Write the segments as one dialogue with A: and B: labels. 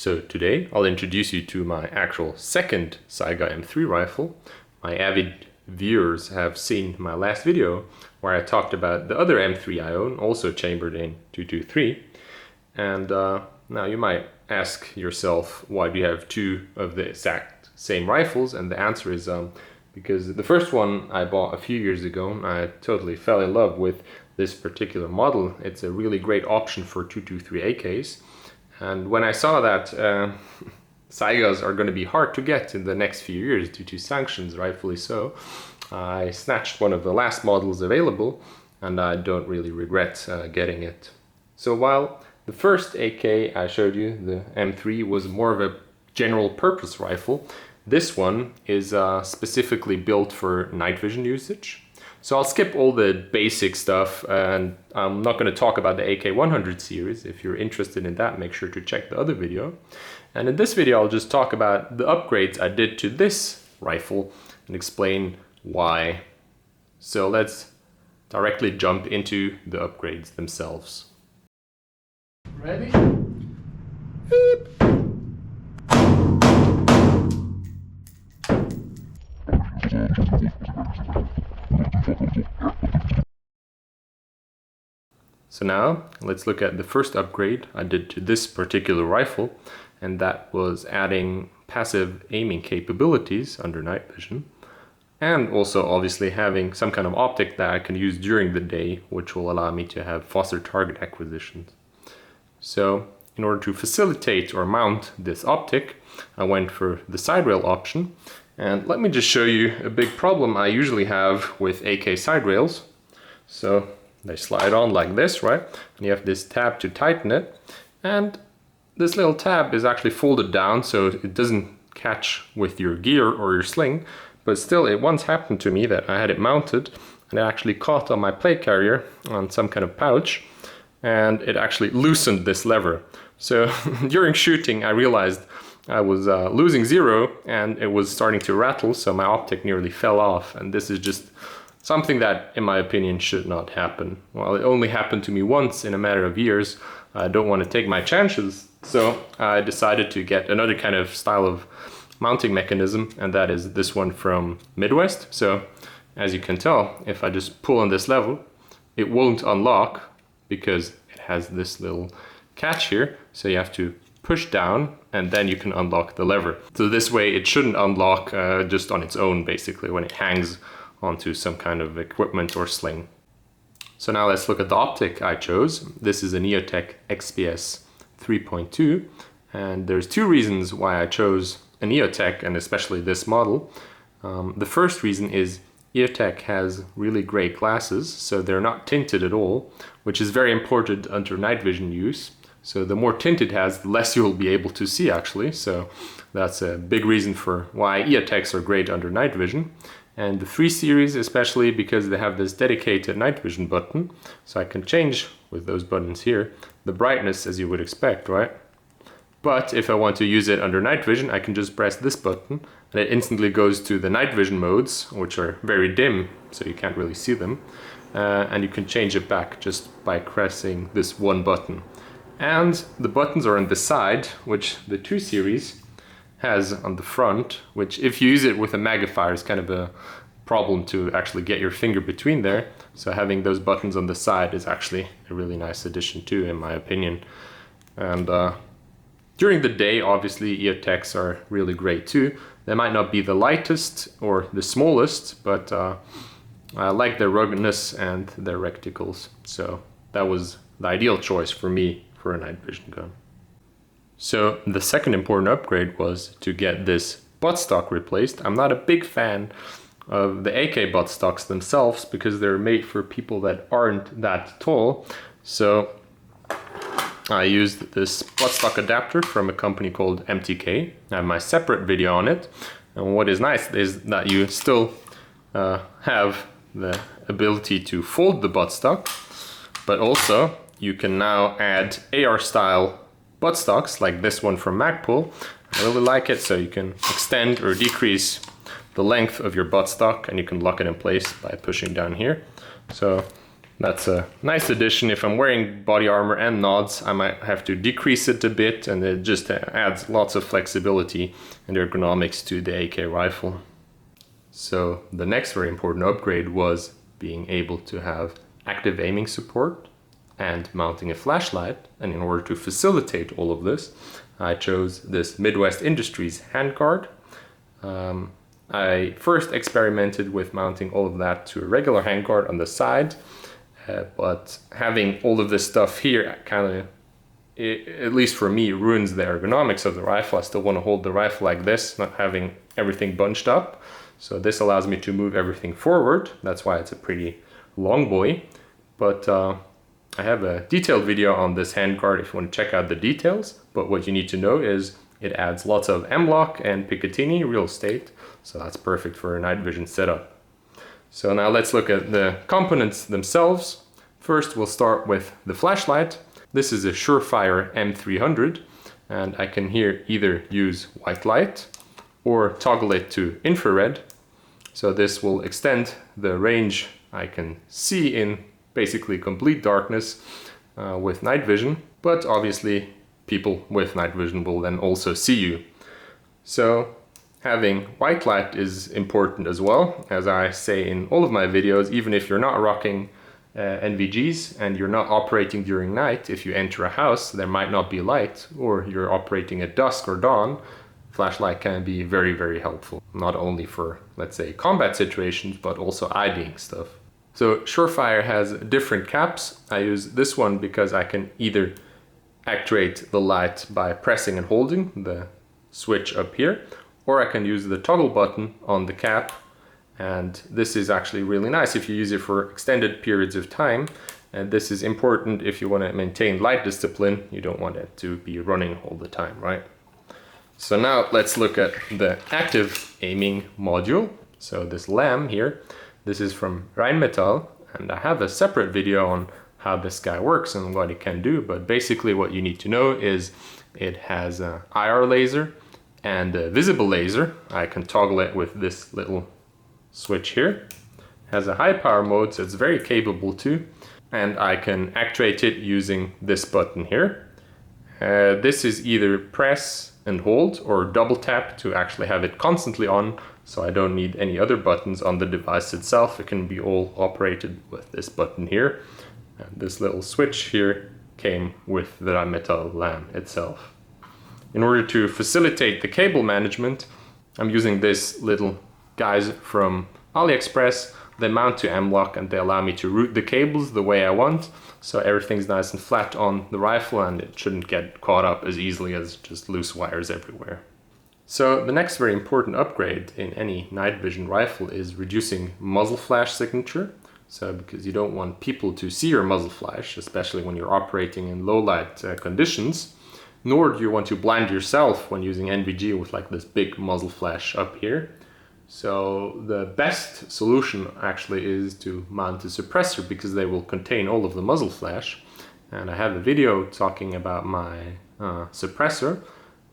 A: So today I'll introduce you to my actual second Saiga M3 rifle. My avid viewers have seen my last video where I talked about the other M3 I own, also chambered in 223. And now you might ask yourself, why do you have two of the exact same rifles? And the answer is because the first one I bought a few years ago, I totally fell in love with this particular model. It's a really great option for 223 AKs. And when I saw that Saigas are going to be hard to get in the next few years due to sanctions, rightfully so, I snatched one of the last models available, and I don't really regret getting it. So while the first AK I showed you, the M3, was more of a general purpose rifle, this one is specifically built for night vision usage. So I'll skip all the basic stuff, and I'm not going to talk about the AK-100 series. If you're interested in that, make sure to check the other video. And in this video, I'll just talk about the upgrades I did to this rifle and explain why. So let's directly jump into the upgrades themselves.
B: Ready?
A: Beep. So now let's look at the first upgrade I did to this particular rifle, and that was adding passive aiming capabilities under night vision, and also obviously having some kind of optic that I can use during the day, which will allow me to have faster target acquisitions. So in order to facilitate or mount this optic, I went for the side rail option. And let me just show you a big problem I usually have with AK side rails. So they slide on like this, right? And you have this tab to tighten it. And this little tab is actually folded down so it doesn't catch with your gear or your sling. But still, it once happened to me that I had it mounted and it actually caught on my plate carrier on some kind of pouch. And it actually loosened this lever. So during shooting, I realized I was losing zero and it was starting to rattle, so my optic nearly fell off. And this is just something that, in my opinion, should not happen. Well, it only happened to me once in a matter of years. I don't want to take my chances, so I decided to get another kind of style of mounting mechanism, and that is this one from Midwest. So as you can tell, if I just pull on this level, it won't unlock because it has this little catch here. So you have to push down and then you can unlock the lever. So this way it shouldn't unlock just on its own, basically, when it hangs onto some kind of equipment or sling. So now let's look at the optic I chose. This is an EOTech XPS 3.2, and there's two reasons why I chose an EOTech, and especially this model. The first reason is EOTech has really great glasses, so they're not tinted at all, which is very important under night vision use. So the more tint it has, the less you'll be able to see, actually. So that's a big reason for why EOTechs are great under night vision. And the 3 series, especially because they have this dedicated night vision button. So I can change with those buttons here the brightness, as you would expect, right? But if I want to use it under night vision, I can just press this button and it instantly goes to the night vision modes, which are very dim, so you can't really see them. And you can change it back just by pressing this one button. And the buttons are on the side, which the 2 series has on the front, which if you use it with a magnifier is kind of a problem to actually get your finger between there. So having those buttons on the side is actually a really nice addition too, in my opinion. And during the day, obviously, EOTechs are really great too. They might not be the lightest or the smallest, but I like their ruggedness and their reticles. So that was the ideal choice for me for a night vision gun. So the second important upgrade was to get this buttstock replaced. I'm not a big fan of the AK buttstocks themselves because they're made for people that aren't that tall. So I used this buttstock adapter from a company called MTK. I have my separate video on it. And what is nice is that you still have the ability to fold the buttstock, but also you can now add AR style buttstocks like this one from Magpul. I really like it, so you can extend or decrease the length of your buttstock and you can lock it in place by pushing down here. So That's a nice addition. If I'm wearing body armor and nods, I might have to decrease it a bit, and it just adds lots of flexibility and ergonomics to the AK rifle. So the next very important upgrade was being able to have active aiming support and mounting a flashlight. And in order to facilitate all of this, I chose this Midwest Industries handguard. I first experimented with mounting all of that to a regular handguard on the side, but having all of this stuff here kind of, at least for me, ruins the ergonomics of the rifle. I still want to hold the rifle like this, not having everything bunched up. So this allows me to move everything forward. That's why it's a pretty long boy. But I have a detailed video on this handguard if you want to check out the details. But what you need to know is it adds lots of M-lock and Picatinny real estate. So that's perfect for a night vision setup. So now let's look at the components themselves. First, we'll start with the flashlight. This is a Surefire M300, and I can here either use white light or toggle it to infrared. So this will extend the range I can see in basically complete darkness with night vision, but obviously people with night vision will then also see you. So having white light is important as well. As I say in all of my videos, even if you're not rocking NVGs and you're not operating during night, if you enter a house, there might not be light, or you're operating at dusk or dawn, flashlight can be very, very helpful. Not only for, let's say, combat situations, but also IDing stuff. So Surefire has different caps. I use this one because I can either actuate the light by pressing and holding the switch up here, or I can use the toggle button on the cap, and this is actually really nice if you use it for extended periods of time. And this is important if you want to maintain light discipline. You don't want it to be running all the time, right? So now let's look at the active aiming module. So this LAM here, this is from Rheinmetall, and I have a separate video on how this guy works and what it can do, but basically what you need to know is it has an IR laser and a visible laser. I can toggle it with this little switch here. It has a high power mode, so it's very capable too, and I can actuate it using this button here. This is either press and hold or double tap to actually have it constantly on, so I don't need any other buttons on the device itself. It can be all operated with this button here. And this little switch here came with the Rheinmetall LAM itself. In order to facilitate the cable management, I'm using this little guys from AliExpress. They mount to M-lock and they allow me to route the cables the way I want, so everything's nice and flat on the rifle and it shouldn't get caught up as easily as just loose wires everywhere. So the next very important upgrade in any night vision rifle is reducing muzzle flash signature. So because you don't want people to see your muzzle flash, especially when you're operating in low light conditions, nor do you want to blind yourself when using NVG with like this big muzzle flash up here. So the best solution actually is to mount a suppressor, because they will contain all of the muzzle flash. And I have a video talking about my suppressor,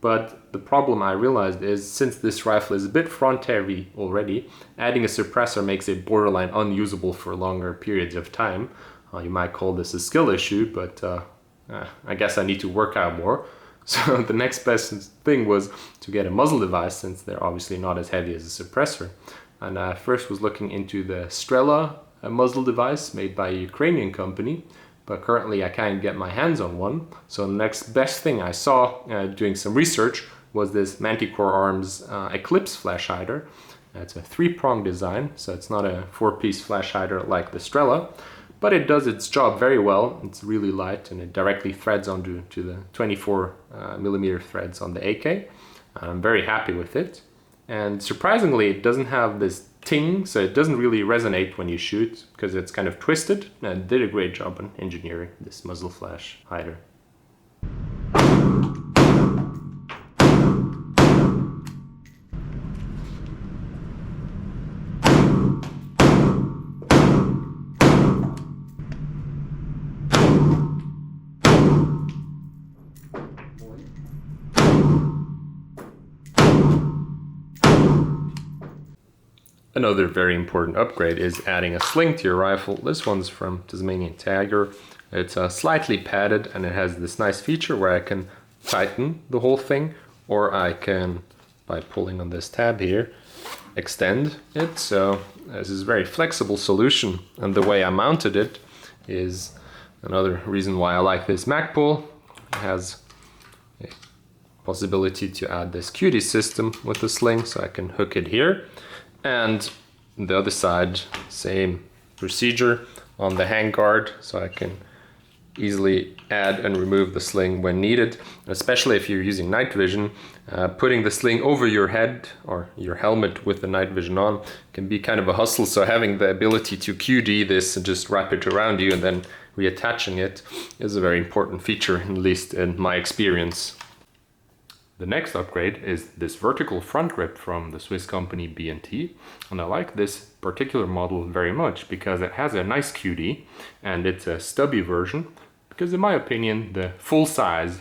A: but the problem I realized is, since this rifle is a bit front heavy already, adding a suppressor makes it borderline unusable for longer periods of time. You might call this a skill issue, but I guess I need to work out more. So the next best thing was to get a muzzle device, since they're obviously not as heavy as a suppressor. And I first was looking into the Strela muzzle device made by a Ukrainian company, but currently I can't get my hands on one. So the next best thing I saw doing some research was this Manticore Arms Eclipse flash hider. It's a 3-prong design, so it's not a 4-piece flash hider like the Strela, but it does its job very well. It's really light and it directly threads onto the 24mm threads on the AK. I'm very happy with it. And surprisingly, it doesn't have this ting, so it doesn't really resonate when you shoot, because it's kind of twisted, and it did a great job on engineering this muzzle flash hider. Another very important upgrade is adding a sling to your rifle. This one's from Tasmanian Tiger. It's slightly padded and it has this nice feature where I can tighten the whole thing, or I can, by pulling on this tab here, extend it. So this is a very flexible solution, and the way I mounted it is another reason why I like this mag pull. It has a possibility to add this QD system with the sling, so I can hook it here. And the other side, same procedure on the handguard, so I can easily add and remove the sling when needed. Especially if you're using night vision, putting the sling over your head or your helmet with the night vision on can be kind of a hustle. So having the ability to QD this and just wrap it around you and then reattaching it is a very important feature, at least in my experience. The next upgrade is this vertical front grip from the Swiss company B&T, and I like this particular model very much because it has a nice QD and it's a stubby version, because in my opinion the full size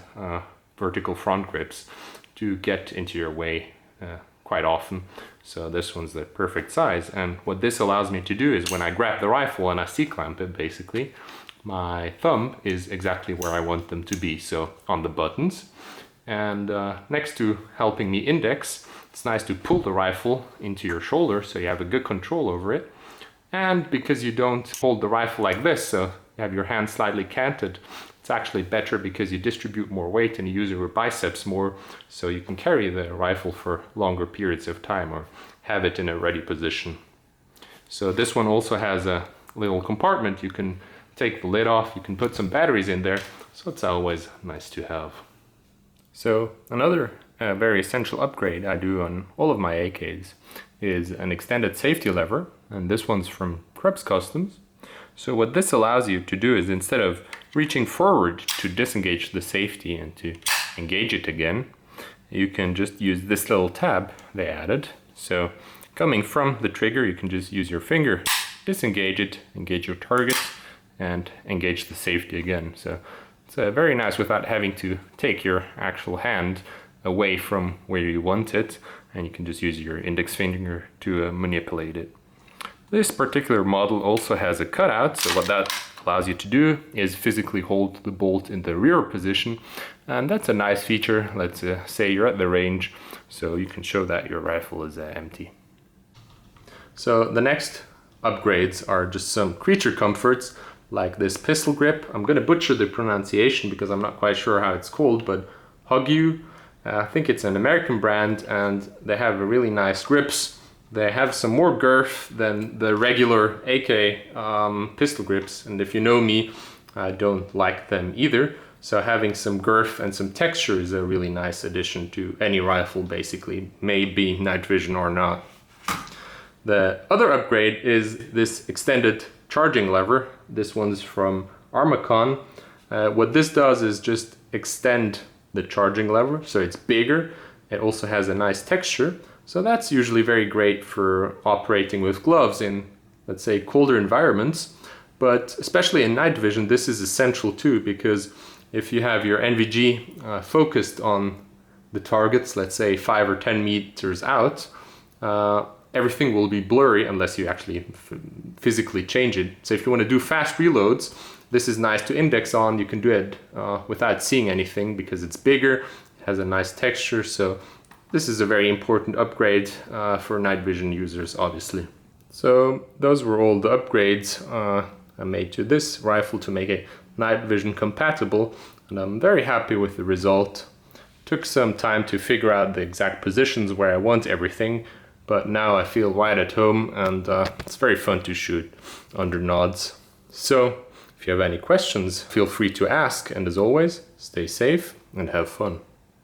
A: vertical front grips do get into your way quite often, so this one's the perfect size. And what this allows me to do is when I grab the rifle and I C-clamp it, basically my thumb is exactly where I want them to be, so on the buttons. And next to helping me index, it's nice to pull the rifle into your shoulder so you have a good control over it. And because you don't hold the rifle like this, so you have your hand slightly canted, it's actually better because you distribute more weight and you use your biceps more, so you can carry the rifle for longer periods of time or have it in a ready position. So this one also has a little compartment. You can take the lid off, you can put some batteries in there, so it's always nice to have. So another very essential upgrade I do on all of my AKs is an extended safety lever, and this one's from Krebs Customs. So what this allows you to do is, instead of reaching forward to disengage the safety and to engage it again, you can just use this little tab they added. So coming from the trigger, you can just use your finger, disengage it, engage your target, and engage the safety again. So it's very nice without having to take your actual hand away from where you want it, and you can just use your index finger to manipulate it. This particular model also has a cutout, so what that allows you to do is physically hold the bolt in the rear position, and that's a nice feature. Let's say you're at the range, so you can show that your rifle is empty. So the next upgrades are just some creature comforts, like this pistol grip. I'm gonna butcher the pronunciation because I'm not quite sure how it's called, but Hugyu, I think it's an American brand, and they have a really nice grips. They have some more girth than the regular AK pistol grips, and if you know me, I don't like them either. So having some girth and some texture is a really nice addition to any rifle, basically, maybe night vision or not. The other upgrade is this extended charging lever. This one's from Armacon. What this does is just extend the charging lever, so it's bigger. It also has a nice texture, so that's usually very great for operating with gloves in, let's say, colder environments. But especially in night vision, this is essential too, because if you have your NVG focused on the targets, let's say 5 or 10 meters out, everything will be blurry unless you actually physically change it. So if you want to do fast reloads, this is nice to index on. You can do it without seeing anything because it's bigger, it has a nice texture. So this is a very important upgrade for night vision users, obviously. So those were all the upgrades I made to this rifle to make it night vision compatible, and I'm very happy with the result. Took some time to figure out the exact positions where I want everything, but now I feel right at home, and it's very fun to shoot under nods. So if you have any questions, feel free to ask, and as always, stay safe and have fun.